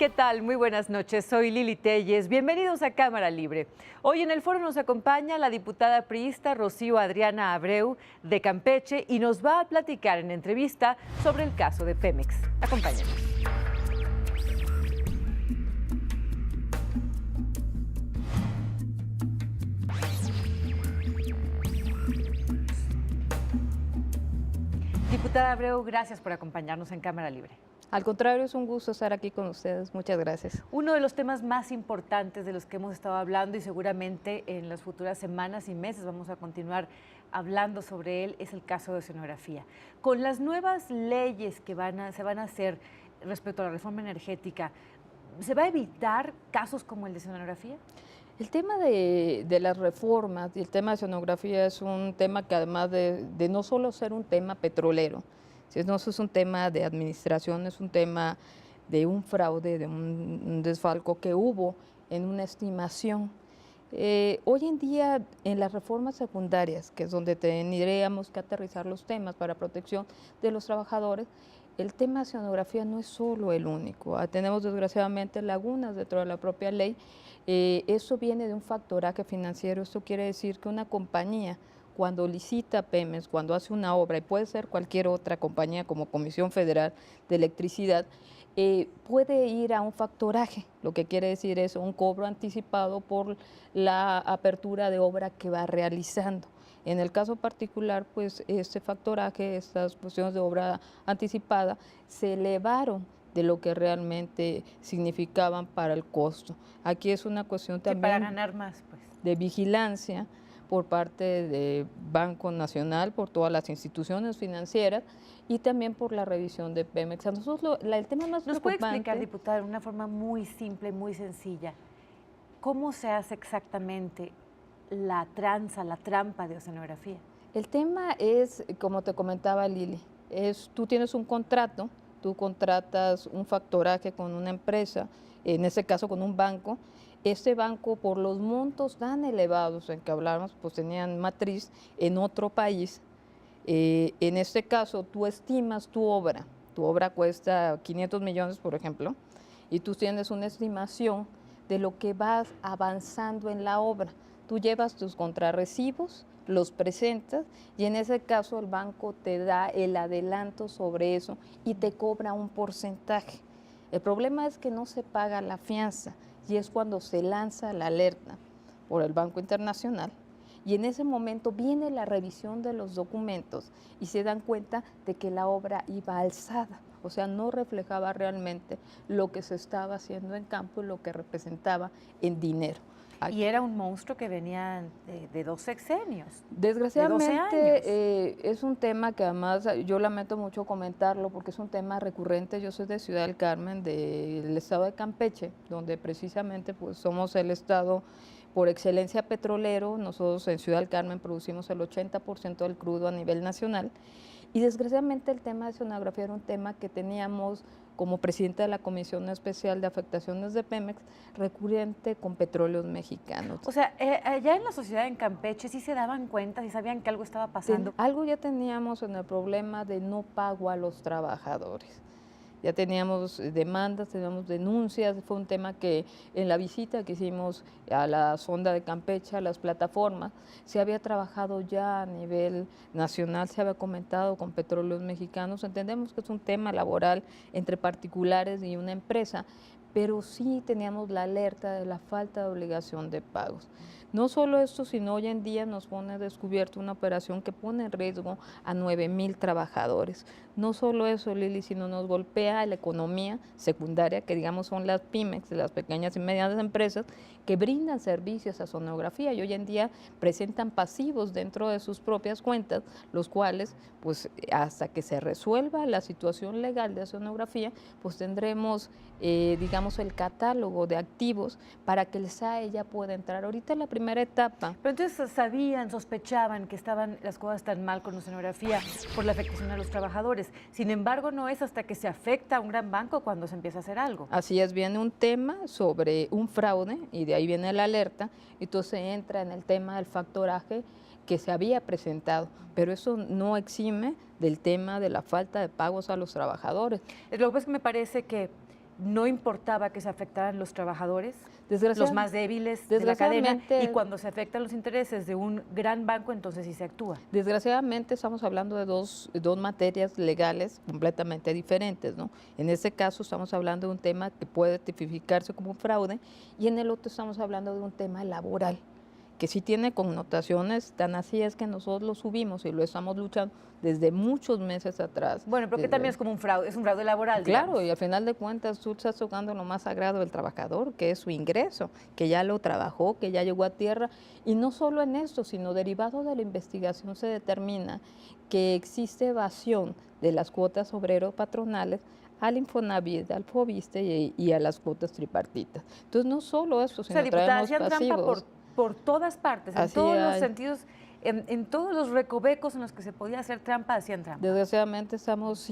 ¿qué tal? Muy buenas noches. Soy Lili Telles. Bienvenidos a Cámara Libre. Hoy en el foro nos acompaña la diputada priista Rocío Adriana Abreu de Campeche y nos va a platicar en entrevista sobre el caso de Pemex. Acompáñenos. Diputada Abreu, gracias por acompañarnos en Cámara Libre. Al contrario, es un gusto estar aquí con ustedes. Muchas gracias. Uno de los temas más importantes de los que hemos estado hablando y seguramente en las futuras semanas y meses vamos a continuar hablando sobre él es el caso de Oceanografía. Con las nuevas leyes que se van a hacer respecto a la reforma energética, ¿se va a evitar casos como el de Oceanografía? El tema de las reformas y el tema de oceanografía es un tema que además de no solo ser un tema petrolero, sino es un tema de administración, es un tema de un fraude, de un desfalco que hubo en una estimación. Hoy en día, en las reformas secundarias, que es donde tendríamos que aterrizar los temas para protección de los trabajadores, el tema de oceanografía no es solo el único. Tenemos desgraciadamente lagunas dentro de la propia ley. Eso viene de un factoraje financiero. Esto quiere decir que una compañía, cuando licita Pemex, cuando hace una obra, y puede ser cualquier otra compañía como Comisión Federal de Electricidad, puede ir a un factoraje, lo que quiere decir es un cobro anticipado por la apertura de obra que va realizando. En el caso particular, pues este factoraje, estas posiciones de obra anticipada, se elevaron de lo que realmente significaban para el costo. Aquí es una cuestión también para ganar más, pues, de vigilancia por parte del Banco Nacional, por todas las instituciones financieras y también por la revisión de Pemex. A nosotros el tema más ¿Nos puede preocupante... explicar, diputada, de una forma muy simple, muy sencilla, cómo se hace exactamente la tranza, la trampa de oceanografía? El tema es, como te comentaba Lili, tú tienes un contrato, tú contratas un factoraje con una empresa, en este caso con un banco. Este banco, por los montos tan elevados en que hablamos, pues tenían matriz en otro país. En este caso, tú estimas tu obra cuesta 500 millones, por ejemplo, y tú tienes una estimación de lo que vas avanzando en la obra. Tú llevas tus contrarrecibos, los presentas y en ese caso el banco te da el adelanto sobre eso y te cobra un porcentaje. El problema es que no se paga la fianza y es cuando se lanza la alerta por el Banco Internacional y en ese momento viene la revisión de los documentos y se dan cuenta de que la obra iba alzada, o sea, no reflejaba realmente lo que se estaba haciendo en campo y lo que representaba en dinero. Y era un monstruo que venía de 2 sexenios. Desgraciadamente es un tema que además yo lamento mucho comentarlo porque es un tema recurrente. Yo soy de Ciudad del Carmen, del estado de Campeche, donde precisamente pues somos el estado por excelencia petrolero. Nosotros en Ciudad del Carmen producimos el 80% del crudo a nivel nacional. Y desgraciadamente el tema de oceanografía era un tema que teníamos como presidenta de la Comisión Especial de Afectaciones de Pemex, recurrente con Petróleos Mexicanos. O sea, allá en la sociedad en Campeche sí se daban cuenta, sí sabían que algo estaba pasando. Algo ya teníamos en el problema de no pago a los trabajadores. Ya teníamos demandas, teníamos denuncias, fue un tema que en la visita que hicimos a la sonda de Campeche, a las plataformas, se había trabajado ya a nivel nacional, se había comentado con Petróleos Mexicanos. Entendemos que es un tema laboral entre particulares y una empresa, pero sí teníamos la alerta de la falta de obligación de pagos. No solo esto, sino hoy en día nos pone descubierto una operación que pone en riesgo a 9,000 trabajadores. No solo eso, Lili, sino nos golpea la economía secundaria, que digamos son las pymes, las pequeñas y medianas empresas, que brindan servicios a oceanografía y hoy en día presentan pasivos dentro de sus propias cuentas, los cuales, pues hasta que se resuelva la situación legal de oceanografía, pues tendremos, digamos, el catálogo de activos para que el SAE ya pueda entrar. Ahorita la primera etapa. Pero entonces sabían, sospechaban que estaban las cosas tan mal con oceanografía por la afectación a los trabajadores. Sin embargo, no es hasta que se afecta a un gran banco cuando se empieza a hacer algo. Así es, viene un tema sobre un fraude y de ahí viene la alerta, y entonces entra en el tema del factoraje que se había presentado, pero eso no exime del tema de la falta de pagos a los trabajadores. Lo que pasa es que me parece que no importaba que se afectaran los trabajadores, los Desgraciadamente, más débiles de la cadena, desgraciadamente, y cuando se afectan los intereses de un gran banco, entonces sí se actúa. desgraciadamente estamos hablando de dos materias legales completamente diferentes, ¿no? En este caso estamos hablando de un tema que puede tipificarse como un fraude y en el otro estamos hablando de un tema laboral, que sí tiene connotaciones, tan así es que nosotros lo subimos y lo estamos luchando desde muchos meses atrás. Bueno, pero que también es como un fraude laboral, Claro, digamos. y al final de cuentas tú estás tocando lo más sagrado del trabajador, que es su ingreso, que ya lo trabajó, que ya llegó a tierra. Y no solo en esto, sino derivado de la investigación se determina que existe evasión de las cuotas obrero-patronales al Infonavit, al Fobiste y a las cuotas tripartitas. Entonces no solo eso, O sea, sino diputada, traemos hacían trampa pasivos. por todas partes, en Así todos los hay. sentidos, en todos los recovecos en los que se podía hacer trampa, hacían trampa. Desgraciadamente estamos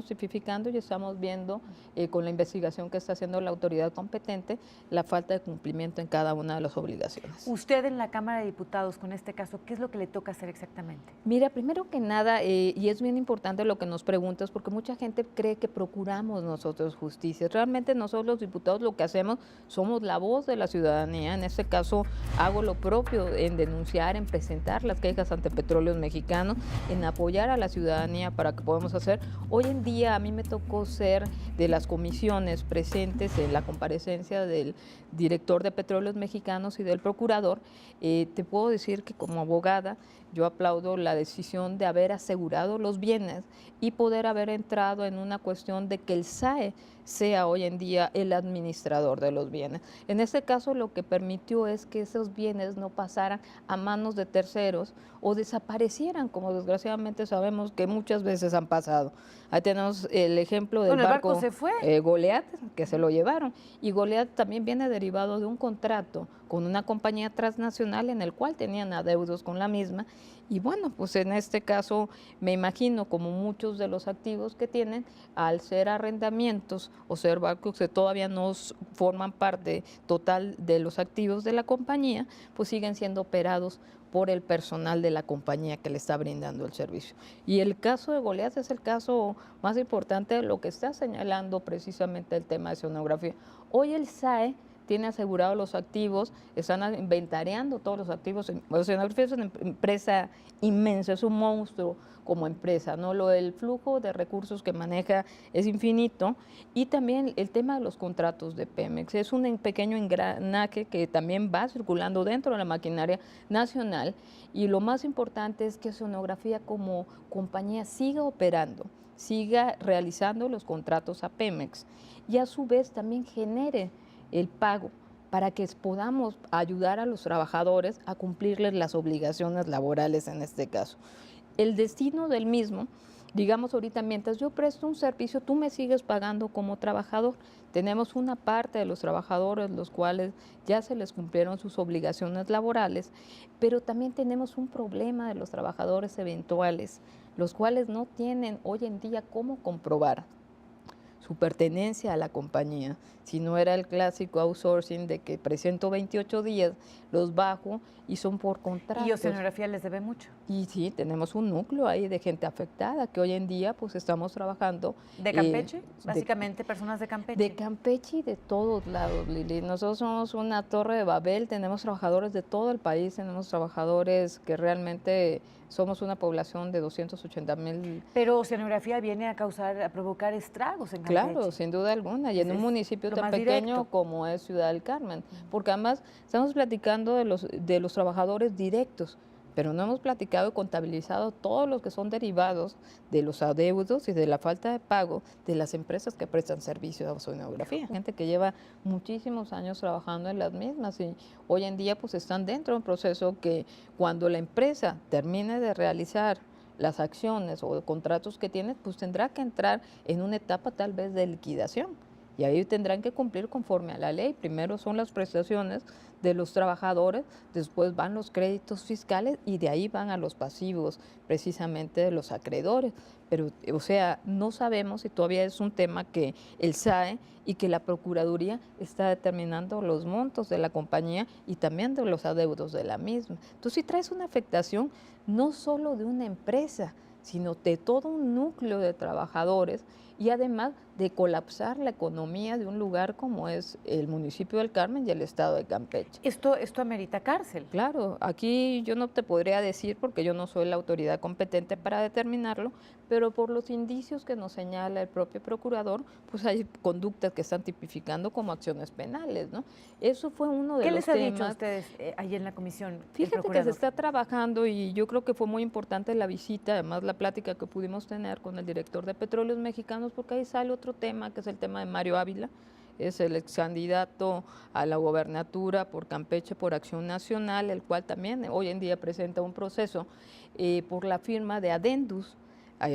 tipificando y estamos viendo con la investigación que está haciendo la autoridad competente la falta de cumplimiento en cada una de las obligaciones. Usted en la Cámara de Diputados, con este caso, ¿qué es lo que le toca hacer exactamente? Mira, primero que nada, y es bien importante lo que nos preguntas, porque mucha gente cree que procuramos nosotros justicia. Realmente nosotros los diputados lo que hacemos somos la voz de la ciudadanía. En este caso hago lo propio en denunciar, en presentar las quejas ante Petróleos Mexicanos, en apoyar a la ciudadanía para que podamos hacer. Hoy en día a mí me tocó ser de las comisiones presentes en la comparecencia del director de Petróleos Mexicanos y del procurador. Te puedo decir que como abogada yo aplaudo la decisión de haber asegurado los bienes y poder haber entrado en una cuestión de que el SAE sea hoy en día el administrador de los bienes. En este caso lo que permitió es que esos bienes no pasaran a manos de terceros o desaparecieran, como desgraciadamente sabemos que muchas veces han pasado. Ahí tenemos el ejemplo del Bueno, el barco se fue. Goliat, que se lo llevaron. Y Goliat también viene derivado de un contrato con una compañía transnacional en el cual tenían adeudos con la misma. Y bueno, pues en este caso me imagino como muchos de los activos que tienen, al ser arrendamientos o ser barcos que todavía no forman parte total de los activos de la compañía, pues siguen siendo operados por el personal de la compañía que le está brindando el servicio. Y el caso de Goliat es el caso más importante de lo que está señalando precisamente el tema de sonografía. Hoy el SAE tiene asegurados los activos, están inventariando todos los activos. Oceanografía es una empresa inmensa, es un monstruo como empresa, ¿no? El flujo de recursos que maneja es infinito y también el tema de los contratos de Pemex. Es un pequeño engranaje que también va circulando dentro de la maquinaria nacional y lo más importante es que Oceanografía como compañía siga operando, siga realizando los contratos a Pemex y a su vez también genere el pago para que podamos ayudar a los trabajadores a cumplirles las obligaciones laborales en este caso. El destino del mismo, digamos ahorita, mientras yo presto un servicio, tú me sigues pagando como trabajador. Tenemos una parte de los trabajadores los cuales ya se les cumplieron sus obligaciones laborales, pero también tenemos un problema de los trabajadores eventuales, los cuales no tienen hoy en día cómo comprobar su pertenencia a la compañía, si no era el clásico outsourcing de que presento 28 días, los bajo y son por contratos. Y Oceanografía les debe mucho. Y sí, tenemos un núcleo ahí de gente afectada que hoy en día pues estamos trabajando. ¿De Campeche? Básicamente personas de Campeche. De Campeche y de todos lados, Lili. Nosotros somos una torre de Babel, tenemos trabajadores de todo el país, tenemos trabajadores que realmente somos una población de 280,000. Pero Oceanografía viene a provocar estragos en Campeche. Claro, sin duda alguna, y en un municipio tan pequeño como es Ciudad del Carmen, porque además estamos platicando de los trabajadores directos, pero no hemos platicado y contabilizado todos los que son derivados de los adeudos y de la falta de pago de las empresas que prestan servicio de oceanografía. Gente que lleva muchísimos años trabajando en las mismas y hoy en día pues están dentro de un proceso que cuando la empresa termine de realizar las acciones o contratos que tiene, pues tendrá que entrar en una etapa tal vez de liquidación. Y ahí tendrán que cumplir conforme a la ley. Primero son las prestaciones de los trabajadores, después van los créditos fiscales y de ahí van a los pasivos, precisamente de los acreedores. Pero, o sea, no sabemos si todavía es un tema que el SAE y que la Procuraduría está determinando los montos de la compañía y también de los adeudos de la misma. Entonces, si traes una afectación no solo de una empresa, sino de todo un núcleo de trabajadores y además de colapsar la economía de un lugar como es el municipio del Carmen y el estado de Campeche. Esto amerita cárcel. Claro, aquí yo no te podría decir porque yo no soy la autoridad competente para determinarlo, pero por los indicios que nos señala el propio procurador, pues hay conductas que están tipificando como acciones penales, ¿no? Eso fue uno de ¿Qué los les ha temas. dicho a ustedes ahí en la comisión, el Fíjate que se procurador? está trabajando y yo creo que fue muy importante la visita, además la plática que pudimos tener con el director de Petróleos Mexicanos, porque ahí sale otro tema, que es el tema de Mario Ávila, es el ex candidato a la gobernatura por Campeche por Acción Nacional, el cual también hoy en día presenta un proceso por la firma de adendus,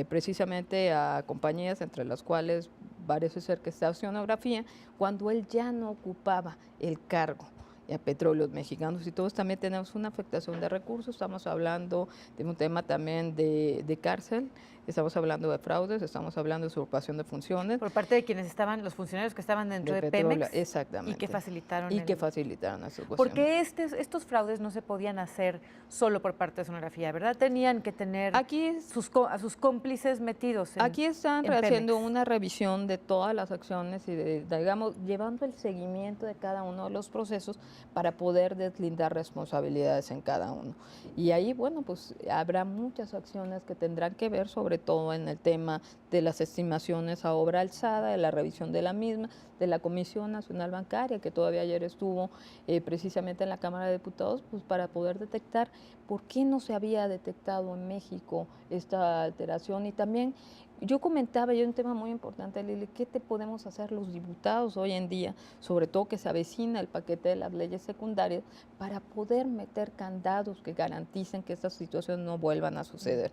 precisamente a compañías entre las cuales parece ser que está Oceanografía, cuando él ya no ocupaba el cargo a Petróleos Mexicanos, y todos también tenemos una afectación de recursos. Estamos hablando de un tema también de cárcel, estamos hablando de fraudes, estamos hablando de usurpación de funciones. Por parte de quienes estaban, los funcionarios que estaban dentro de Pemex. Exactamente. Y que facilitaron. Facilitaron esa cuestión. Porque estos fraudes no se podían hacer solo por parte de Oceanografía, ¿verdad? Tenían que tener a sus cómplices metidos aquí están en haciendo Pemex. una revisión de todas las acciones y digamos, llevando el seguimiento de cada uno de los procesos para poder deslindar responsabilidades en cada uno. Y ahí, bueno, pues habrá muchas acciones que tendrán que ver sobre todo en el tema de las estimaciones a obra alzada, de la revisión de la misma, de la Comisión Nacional Bancaria, que todavía ayer estuvo precisamente en la Cámara de Diputados, pues para poder detectar por qué no se había detectado en México esta alteración. Y también yo comentaba, un tema muy importante, Lili, ¿qué te podemos hacer los diputados hoy en día, sobre todo que se avecina el paquete de las leyes secundarias, para poder meter candados que garanticen que estas situaciones no vuelvan a suceder?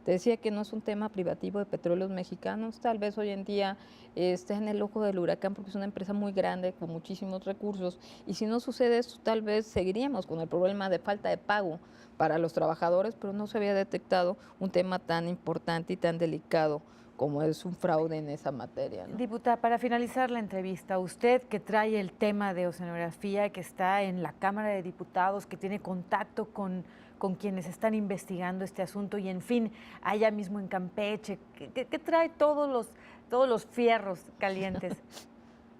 Te decía que no es un tema privativo de Petróleos Mexicanos, tal vez hoy en día esté en el ojo del huracán porque es una empresa muy grande con muchísimos recursos, y si no sucede esto tal vez seguiríamos con el problema de falta de pago para los trabajadores, pero no se había detectado un tema tan importante y tan delicado como es un fraude en esa materia, ¿no? Diputada, para finalizar la entrevista, usted que trae el tema de Oceanografía, que está en la Cámara de Diputados, que tiene contacto con quienes están investigando este asunto y, en fin, allá mismo en Campeche, que trae todos los fierros calientes,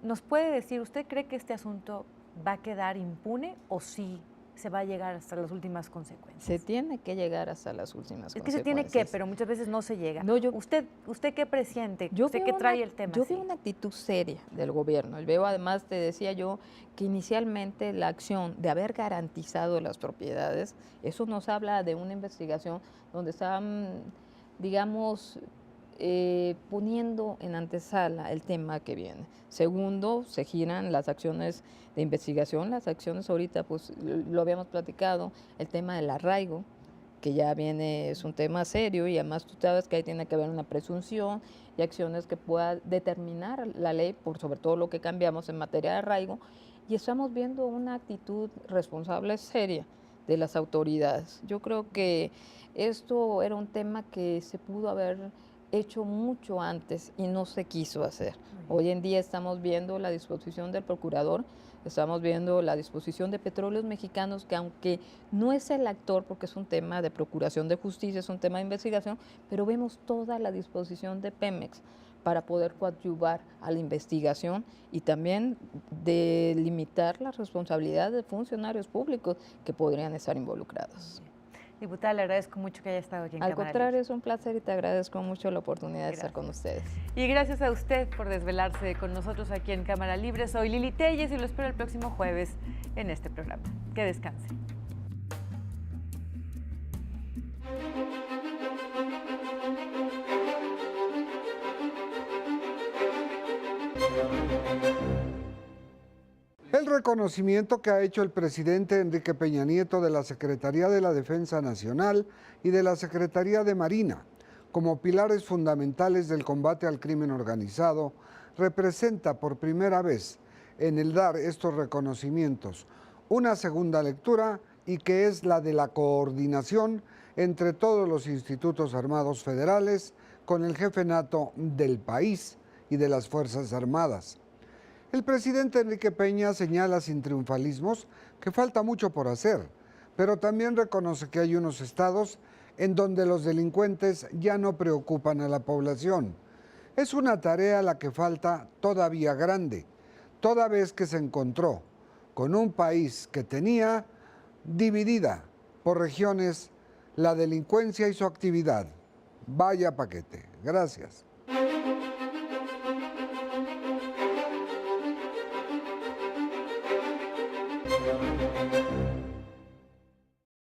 ¿nos puede decir, usted cree que este asunto va a quedar impune o sí se va a llegar hasta las últimas consecuencias? Se tiene que llegar hasta las últimas consecuencias. Es que se tiene que, pero muchas veces no se llega. No, ¿Usted qué presiente? ¿Usted qué trae el tema? Yo veo una actitud seria del gobierno. Veo, además, te decía yo, que inicialmente la acción de haber garantizado las propiedades, eso nos habla de una investigación donde están, digamos, poniendo en antesala el tema que viene. Segundo, se giran las acciones de investigación, las acciones ahorita, pues lo habíamos platicado, el tema del arraigo, que ya viene, es un tema serio, y además tú sabes que ahí tiene que haber una presunción y acciones que pueda determinar la ley por sobre todo lo que cambiamos en materia de arraigo, y estamos viendo una actitud responsable seria de las autoridades. Yo creo que esto era un tema que se pudo haber hecho mucho antes y no se quiso hacer. Hoy en día estamos viendo la disposición del procurador, estamos viendo la disposición de Petróleos Mexicanos, que aunque no es el actor, porque es un tema de procuración de justicia, es un tema de investigación, pero vemos toda la disposición de Pemex para poder coadyuvar a la investigación y también de limitar la responsabilidad de funcionarios públicos que podrían estar involucrados. Diputada, le agradezco mucho que haya estado aquí en Cámara Al contrario, Libre. es un placer y te agradezco mucho la oportunidad de estar con ustedes. Y gracias a usted por desvelarse con nosotros aquí en Cámara Libre. Soy Lili Telles y lo espero el próximo jueves en este programa. Que descanse. El reconocimiento que ha hecho el presidente Enrique Peña Nieto de la Secretaría de la Defensa Nacional y de la Secretaría de Marina como pilares fundamentales del combate al crimen organizado representa por primera vez en el dar estos reconocimientos una segunda lectura, y que es la de la coordinación entre todos los institutos armados federales con el jefe nato del país y de las Fuerzas Armadas. El presidente Enrique Peña señala sin triunfalismos que falta mucho por hacer, pero también reconoce que hay unos estados en donde los delincuentes ya no preocupan a la población. Es una tarea a la que falta todavía grande, toda vez que se encontró con un país que tenía dividida por regiones la delincuencia y su actividad. Vaya paquete. Gracias.